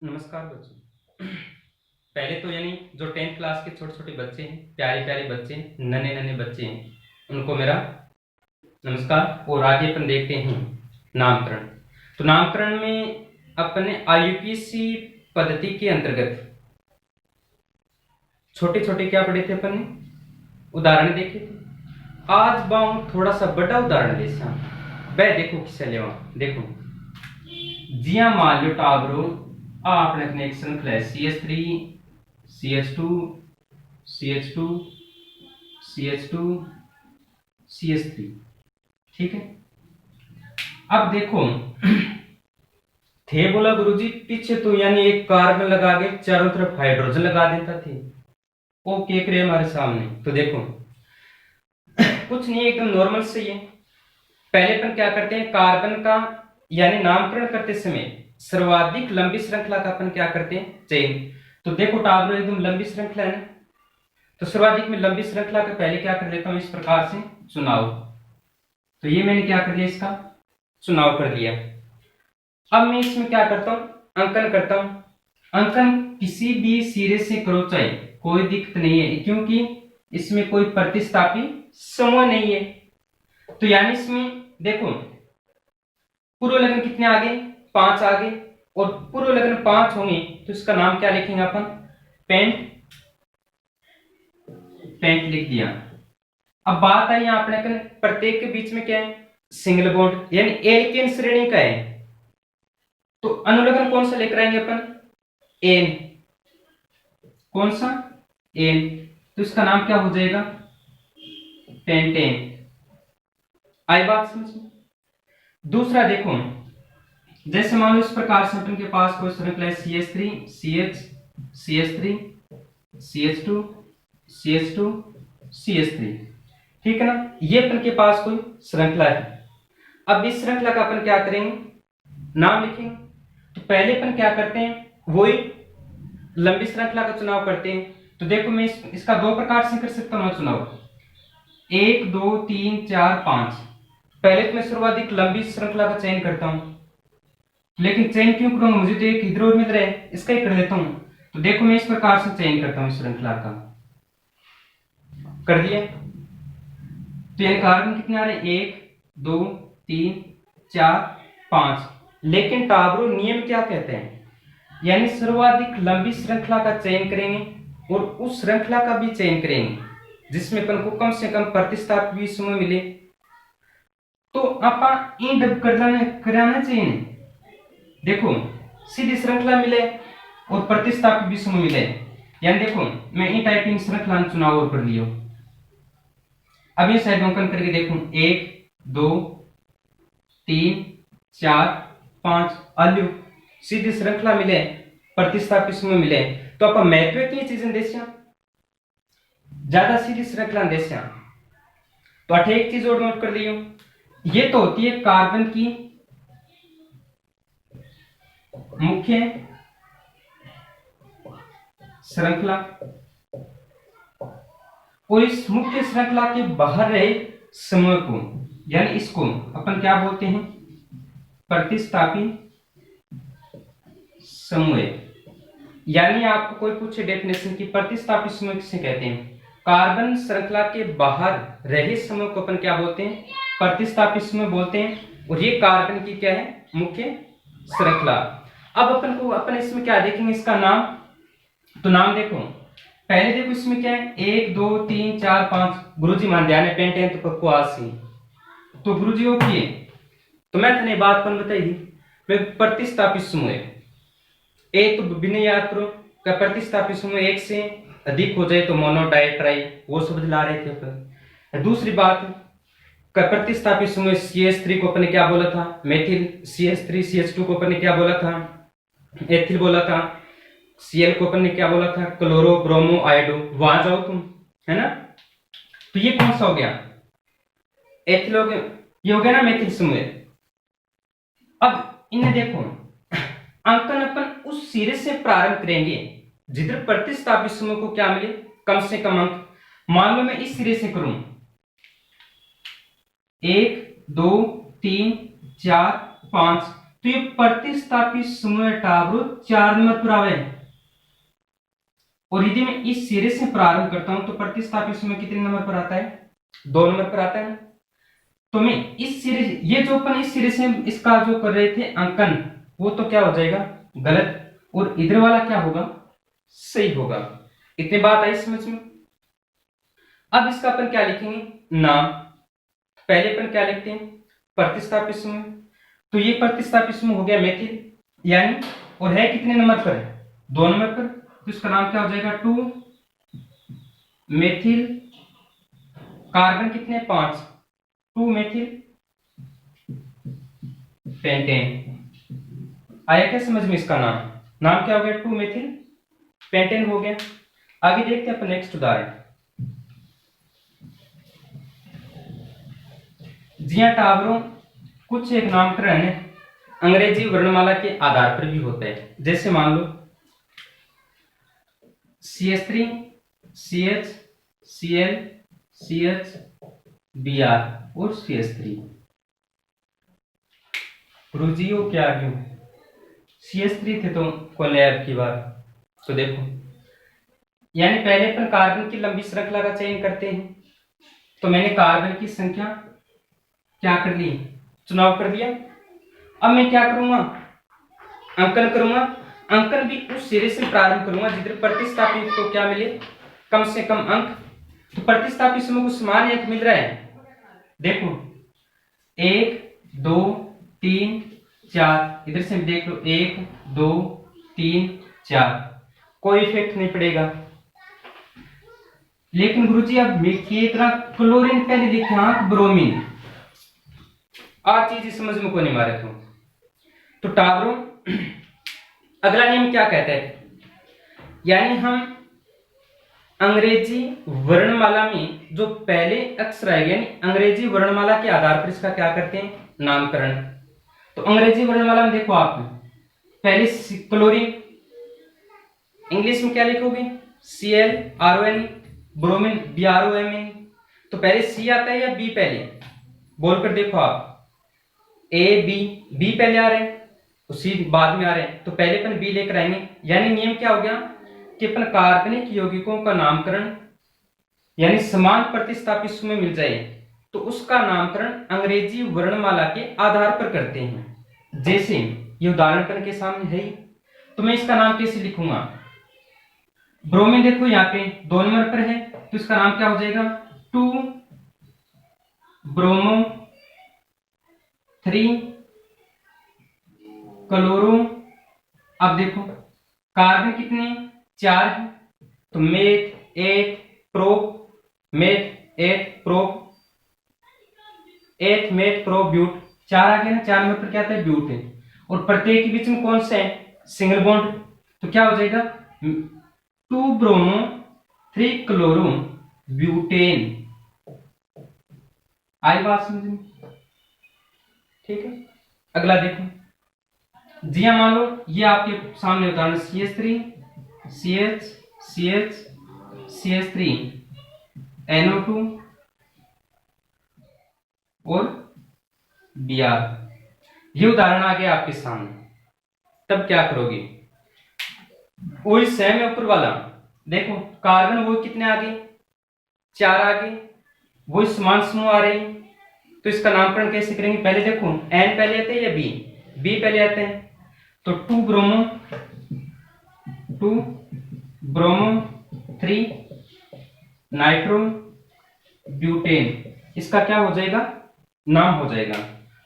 नमस्कार बच्चों। पहले तो यानी जो 10th क्लास के छोटे छोटे बच्चे हैं, प्यारे प्यारे बच्चे हैं, नन्हे नन्हे बच्चे हैं, उनको मेरा नमस्कार। और आगे अपन देखते हैं नामकरण। तो नामकरण में अपने IUPAC पद्धति के अंतर्गत छोटे छोटे क्या पढ़े थे अपन ने, उदाहरण देखे थे। आज बाऊ थोड़ा सा बड़ा उदाहरण दे वह देखो किसे ले देखो जिया मान लो टाबरो आपने अपने एक श्रृंखला है CH3 CH2 CH2 CH2 CH3, ठीक है। अब देखो थे बोला गुरुजी पीछे तो यानी एक कार्बन लगा के चारों तरफ हाइड्रोजन लगा देता थे। ओ केक रहे हमारे सामने, तो देखो कुछ नहीं, एकदम नॉर्मल से ही है। पहले अपन क्या करते हैं, कार्बन का यानी नामकरण करते समय सर्वाधिक लंबी श्रृंखला का अपन क्या करते हैं, चयन। तो देखो टाबरो एकदम लंबी श्रृंखला है, तो सर्वाधिक में लंबी श्रृंखला का पहले क्या कर लेता हूं, इस प्रकार से चुनाव। तो ये मैंने क्या कर लिया, इसका चुनाव कर लिया। अब मैं इसमें क्या करता हूं, अंकन करता हूं। अंकन किसी भी सिरे से करो चाहे, कोई दिक्कत नहीं है, क्योंकि इसमें कोई प्रतिस्थापी समूह नहीं है। तो यानी इसमें देखो पूर्व लग्न कितने आगे, 5 आगे, और पूर्व लग्न 5 होंगे तो इसका नाम क्या लिखेंगे अपन, पेंट। पेंट लिख दिया। अब बात आई यहां अपने प्रत्येक के बीच में क्या है, सिंगल बॉन्ड, यानी एल्केन श्रेणी का है। तो अनुलग्न कौन सा लेकर आएंगे अपन, एन। कौन सा, एन। तो इसका नाम क्या हो जाएगा, पेंटेन। आई बात समझ में। दूसरा देखो, जैसे मान लो इस प्रकार से अपन के पास कोई श्रृंखला है CH3 CH CH3 CH2 CH2 CH3, ठीक है ना। ये अपन के पास कोई श्रृंखला है। अब इस श्रृंखला का अपन क्या करेंगे, नाम लिखेंगे। तो पहले अपन क्या करते हैं, वही लंबी श्रृंखला का चुनाव करते हैं। तो देखो मैं इसका 2 प्रकार से कर सकता हूं चुनाव, 1 2 3 4 5। पहले तो मैं सर्वाधिक लंबी श्रृंखला का चयन करता हूं, लेकिन चयन क्यों करूंगा, मुझे तो एक इधर और मिल रहा है, इसका ही कर देता हूं। तो देखो मैं इस प्रकार से चयन करता हूं श्रृंखला का, कर दिया। तो यानी कार्बन कितने आ रहे हैं, 1 2 3 4 5। लेकिन टाबरो नियम क्या कहते हैं, यानी सर्वाधिक लंबी श्रृंखला का चयन करेंगे और उस श्रृंखला का भी चयन करेंगे जिसमें अपन को कम से कम प्रतिस्थापी समूह मिले। तो आप इन डब कराना चाहिए। देखो सीधी श्रृंखला मिले और प्रतिस्थापी भी समूह मिले, यानी देखो मैं इन टाइपिंग श्रृंखला चुनाव और कर लियो। अब ये साइड अंकन करके देखो, 1 2 3 4 5 आलू सीधी श्रृंखला मिले, प्रतिस्थापी समूह मिले। तो आप महत्व की चीजें देसिया ज्यादा सीधी श्रृंखला देसिया। तो अठे एक चीज और नोट कर लियो, ये तो होती है कार्बन की मुख्य श्रृंखला, और इस मुख्य श्रृंखला के बाहर रहे समूह को, यानी इसको अपन क्या बोलते हैं, प्रतिस्थापी समूह। यानी आपको कोई पूछे डेफिनेशन की प्रतिस्थापी समूह किसे कहते हैं, कार्बन श्रृंखला के बाहर रहे समूह को अपन क्या बोलते हैं, प्रतिस्थापी समूह बोलते हैं। और ये कार्बन की क्या है, मुख्य श्रृंखला। अब अपन को अपन इसमें क्या देखेंगे, इसका नाम। तो नाम देखो पहले देखो इसमें क्या है, 1 2 3 4 5। गुरुजी मान ध्यान है पेंटेन तो पक्को आसी। तो गुरुजी ओके, तो मैं तने बात पर बताई दी, मैं प्रतिस्थापी समूह एक तो बिना याद करो का प्रतिस्थापी समूह 1 से अधिक हो जाए तो मोनो डाई ट्राई, वो शब्द ला रहे थे अपन। दूसरी बात का प्रतिस्थापी समूह CH3 को अपन ने क्या बोला था, मेथिल। CH3 CH2 को अपन ने क्या बोला था, एथिल बोला था। Cl को अपन ने क्या बोला था, क्लोरो ब्रोमो आयोडो। वहां जाओ तुम, है ना। तो ये कौन सा हो गया, एथिल हो गया, ये हो गया ना मेथिल समूह। अब इन्हें देखो अंकन अपन उस सिरे से प्रारंभ करेंगे जिधर प्रतिस्थापी समूह को क्या मिले, कम से कम अंक। मान लो मैं इस सिरे से करूं, 1 2 3 4 5, तो ये प्रतिस्थापी समूह टावरो 4 नंबर पर आवे, और यदि मैं इस सिरे से प्रारंभ करता हूं तो प्रतिस्थापी समूह कितने नंबर पर आता है? 2 नंबर पर आता है ना। तो मैं इस सिरे, ये जो अपन इस सिरे से इसका जो कर रहे थे अंकन, वो तो क्या हो जाएगा गलत, और इधर वाला क्या होगा सही होगा। इतनी बात आई समझ में। अब इसका अपन क्या लिखेंगे नाम। पहले अपन क्या लिखते हैं प्रतिस्थापी समूह, तो ये प्रतिस्थापी समूह हो गया मेथिल, यानी और है कितने नंबर पर? 2 नंबर पर। तो इसका नाम क्या हो जाएगा 2 मेथिल, कार्बन कितने 5, 2 मेथिल पेंटेन। आया क्या समझ में? इसका नाम क्या हो गया 2 मेथिल पेंटेन हो गया। आगे देखते हैं अपन नेक्स्ट उदाहरण। जी हाँ टावरों, कुछ एक नामकरण है अंग्रेजी वर्णमाला के आधार पर भी होता है। जैसे मान लो CH3 CH Cl CH Br और CH3। गुरुजियों क्या क्यों CH3 थे तो कोलैब की बात। तो देखो, यानी पहले अपन कार्बन की लंबी श्रृंखला का चयन करते हैं, तो मैंने कार्बन की संख्या क्या कर ली, चुनाव कर दिया। अब मैं क्या करूंगा अंकन करूंगा। अंकन भी उस सिरे से प्रारंभ करूंगा जिधर प्रतिस्थापी को क्या मिले कम से कम अंक। तो प्रतिस्थापी समूह को समान अंक मिल रहा है, देखो 1 2 3 4, इधर से देख लो 1 2 3 4, कोई इफेक्ट नहीं पड़ेगा। लेकिन गुरुजी अब की तरह क्लोरीन पहले लिखे हाँ ब्रोमीन, आ चीज समझ में को नहीं मारे तो टावरों अगला नियम क्या कहता है, यानी हम अंग्रेजी वर्णमाला में जो पहले अक्षर आएगा, यानी अंग्रेजी वर्णमाला के आधार पर इसका क्या करते हैं नामकरण। तो अंग्रेजी वर्णमाला में देखो आप पहले क्लोरीन, इंग्लिश में क्या लिखोगे ClRON, ब्रोमीन BROMN। तो पहले C आता है या B पहले, बोलकर देखो आप A B पहले आ रहे हैं तो C बाद में आ रहे हैं, तो पहले अपन B लेकर आएंगे। यानी नियम क्या हो गया कि अपन कार्बनिक यौगिकों का नामकरण यानी समान प्रतिस्थापी समूह मिल जाए तो उसका नामकरण अंग्रेजी वर्णमाला के आधार पर करते हैं। जैसे ये उदाहरण अपन के सामने है ही, तो मैं इसका नाम कैसे लिखूंगा। ब्रोमीन देखो यहाँ पे 2 नंबर पर है, तो इसका नाम क्या हो जाएगा 2 ब्रोमो 3 क्लोरो। अब देखो कार्बन कितने 4 है, तो meth 8 prop meth 8 prop 8 meth pro but 4 आ गया ना। 4 नंबर पर क्या आता है ब्यूट है, और प्रत्येक के बीच में कौन सा है सिंगल बॉन्ड, तो क्या हो जाएगा 2 ब्रोमो 3 क्लोरो ब्यूटेन। आई बात समझ में? ठीक है। अगला देखो जी हाँ, मान लो ये आपके सामने उदाहरण CH3 CH CH CH3 NO2 और Br, ये उदाहरण आ गया आपके सामने। तब क्या करोगे, वही सेम है ऊपर वाला, देखो कार्बन वो कितने आगे 4 आगे, वही समान समूह आ रहे हैं, तो इसका नामकरण कैसे करेंगे। पहले देखो N पहले आते हैं या B पहले आते हैं, तो 2 ब्रोमो 3 नाइट्रो ब्यूटेन, इसका क्या हो जाएगा नाम हो जाएगा।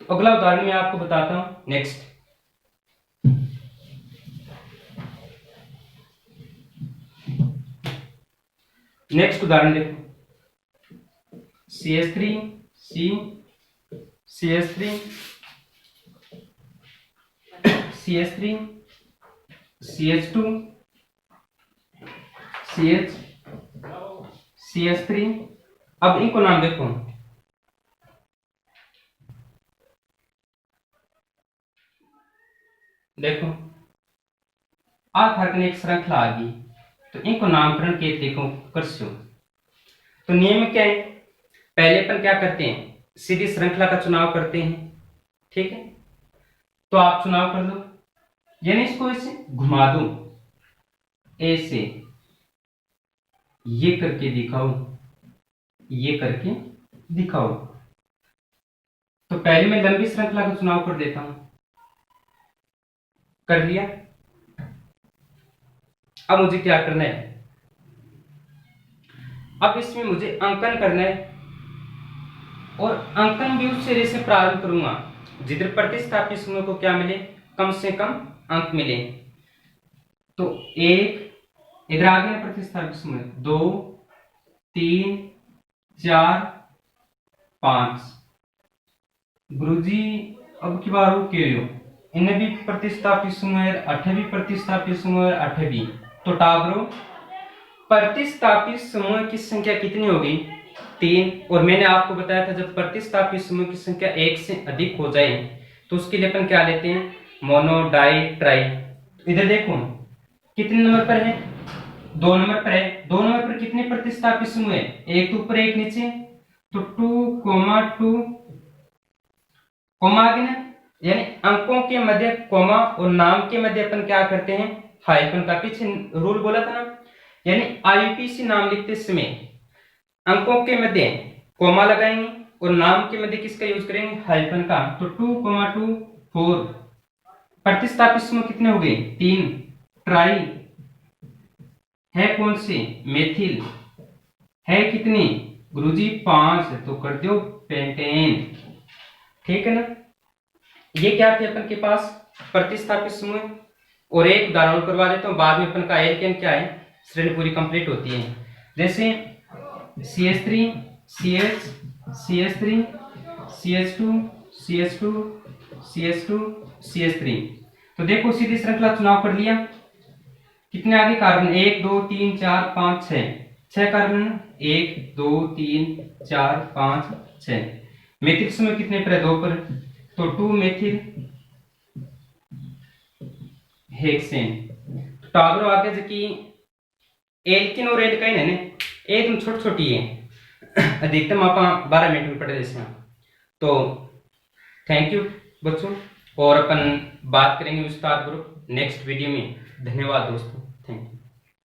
तो अगला उदाहरण मैं आपको बताता हूं नेक्स्ट। नेक्स्ट उदाहरण देखो CH3 C CH3 CH3 CH2 CH CH3। अब इनको नाम देखो, देखो आखिर एक श्रृंखला आ गई, तो इनको नामकरण के देखो करसो। तो नियम क्या है, पहले अपन क्या करते हैं सीधी श्रृंखला का चुनाव करते हैं, ठीक है। तो आप चुनाव कर दो, यानी इसको ऐसे घुमा दो, ऐसे ये करके दिखाओ, ये करके दिखाओ। तो पहले मैं लंबी श्रृंखला का चुनाव कर देता हूं, कर लिया। अब मुझे क्या करना है, अब इसमें मुझे अंकन करना है, और अंकन भी उस सिरे से प्रारंभ करूंगा जिधर प्रतिस्थापित समूह को क्या मिले, कम से कम अंक मिले। तो एक इधर आ गया प्रतिस्थापित समूह, 2 3 4 5। गुरुजी अब की बार हो के हो, इन्हें भी प्रतिस्थापित समूह, 8वीं प्रतिस्थापित समूह, 8वीं। तो टाबरो प्रतिस्थापित समूह की संख्या कितनी होगी, 3। और मैंने आपको बताया था जब प्रतिस्थापित समूह की संख्या 1 से अधिक हो जाए तो उसके लिए अपन क्या लेते हैं, मोनो, डाई, ट्राई। इधर देखो कितने नंबर पर है, 2 नंबर पर है। 2 नंबर पर कितने प्रतिस्थापित समूह है, एक तो ऊपर एक नीचे, तो 2, 2 कोमा आगे ना, यानी अंकों के मध्य कोमा और नाम के मध्य अपन क्या करते हैं, हाइफन का। पीछे रूल बोला था ना, यानी आईपीसी नाम लिखते समय अंकों के मध्य कोमा लगाएंगे और नाम के मध्य किसका यूज करेंगे, हाइफन का। तो 2, 2 4। प्रतिस्थापित समूह कितने हो गए, 3। ट्राई है कौन से, मेथिल है कितनी, गुरुजी 5, तो कर दो पेंटेन। ठीक है ना, ये क्या थे अपन के पास प्रतिस्थापित समूह। और एक उदाहरण करवा देता हूं, बाद में अपन का एल्केन क्या है, श्रेणी पूरी कंप्लीट होती है। जैसे CH3 CH CH3 CH2 CH2 CH2 CH3। तो देखो सीधी श्रृंखला चुनाव कर लिया, कितने आगे कार्बन, 1 2 3 4 5 6 कार्बन, 1 2 3 4 5 6। मेथिल समूह कितने पर है, 2 पर, तो 2 मेथिल हेक्सेन। टाबरो आगे जबकि एल्किन और एल्काइन है ना, एकदम छोटी छोटी है, अधिकतम आप 12 मिनट में पढ़े जैसे। तो थैंक यू बच्चों, और अपन बात करेंगे विस्तार पूर्वक नेक्स्ट वीडियो में। धन्यवाद दोस्तों, थैंक यू।